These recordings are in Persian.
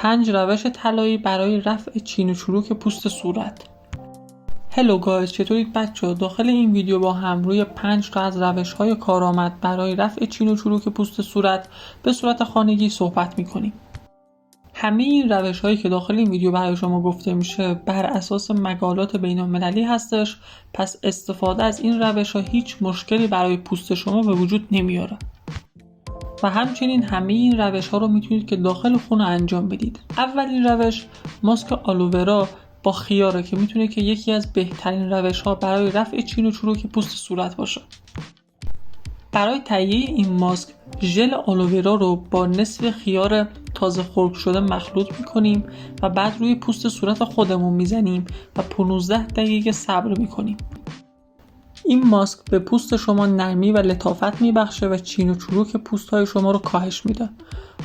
5 روش طلایی برای رفع چین و چروک پوست صورت. هلو گایز، چطورید بچه‌ها؟ داخل این ویدیو با هم روی 5 تا از روش‌های کارآمد برای رفع چین و چروک پوست صورت به صورت خانگی صحبت می‌کنیم. همه این روش‌هایی که داخل این ویدیو برای شما گفته میشه بر اساس مقالات بین‌المللی هستش، پس استفاده از این روش‌ها هیچ مشکلی برای پوست شما به وجود نمیاره. و همچنین همه این روش‌ها رو میتونید که داخل خونه انجام بدید. اولین روش ماسک آلوورا با خیاره که میتونه که یکی از بهترین روش‌ها برای رفع چین و چروک پوست صورت باشه. برای تهیه این ماسک ژل آلوورا رو با نصف خیار تازه خرد شده مخلوط میکنیم و بعد روی پوست صورت خودمون میزنیم و 15 دقیقه صبر میکنیم. این ماسک به پوست شما نرمی و لطافت میبخشه و چین و چروک پوست‌های شما رو کاهش میده.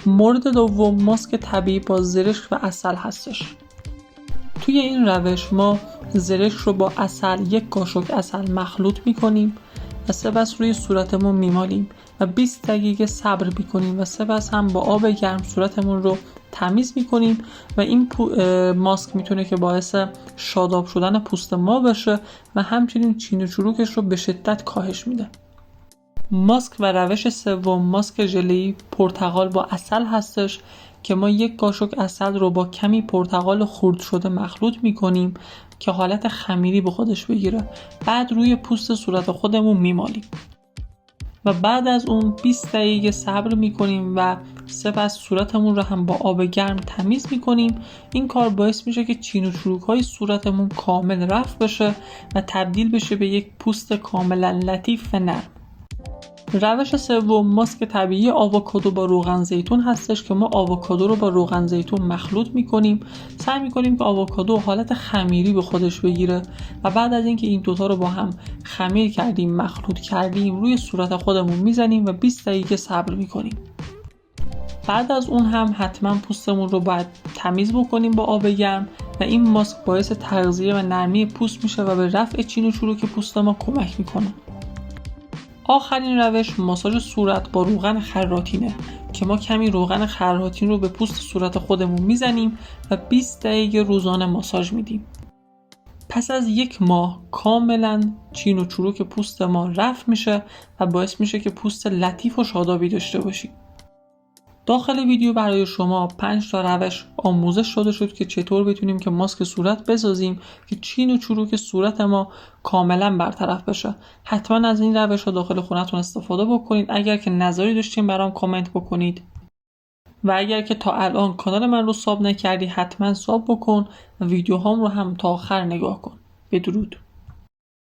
مورد دوم ماسک طبیعی با زرشک و عسل هستش. توی این روش ما زرشک رو با عسل، 1 قاشق عسل مخلوط میکنیم و سپس روی صورتمون میمالیم و 20 دقیقه صبر میکنیم و سپس هم با آب گرم صورتمون رو تمیز میکنیم و این ماسک میتونه که باعث شاداب شدن پوست ما بشه و همچنین چین و چروکش رو به شدت کاهش میده. ماسک و روش سوم ماسک ژله‌ای پرتقال با عسل هستش که ما 1 قاشق عسل رو با کمی پرتقال خرد شده مخلوط میکنیم که حالت خمیری به خودش بگیره. بعد روی پوست صورت خودمون میمالیم و بعد از اون 20 دقیقه صبر میکنیم و سپس صورتمون رو هم با آب گرم تمیز میکنیم. این کار باعث میشه که چین و چروک‌های صورتمون کامل رفع بشه و تبدیل بشه به یک پوست کاملا لطیف و نرم. روش سوم ماسک طبیعی آووکادو با روغن زیتون هستش که ما آووکادو رو با روغن زیتون مخلوط میکنیم. سعی میکنیم که آووکادو حالت خمیری به خودش بگیره و بعد از اینکه این دوتا رو با هم خمیر کردیم، مخلوط کردیم، روی صورت خودمون میزنیم و 20 دقیقه صبر میکنیم. بعد از اون هم حتما پوستمون رو باید تمیز بکنیم با آب گرم و این ماسک باعث تغذیه و نرمی پوست میشه و به رفع چین و چروک پوست ما کمک میکنه. آخرین روش ماساژ صورت با روغن خراتینه که ما کمی روغن خراتین رو به پوست صورت خودمون میزنیم و 20 دقیقه روزانه ماساژ میدیم. پس از 1 ماه کاملا چین و چروک پوست ما رفع میشه و باعث میشه که پوست لطیف و شادابی داشته باشیم. داخل ویدیو برای شما 5 تا روش آموزش داده شد که چطور بتونیم که ماسک صورت بسازیم که چین و چروک صورت ما کاملا برطرف بشه. حتما از این روش ها داخل خونتون استفاده بکنید. اگر که نظری داشتین برام کامنت بکنید و اگر که تا الان کانال من رو ساب نکردی حتما ساب بکن و ویدیوهام رو هم تا آخر نگاه کن. بدرود.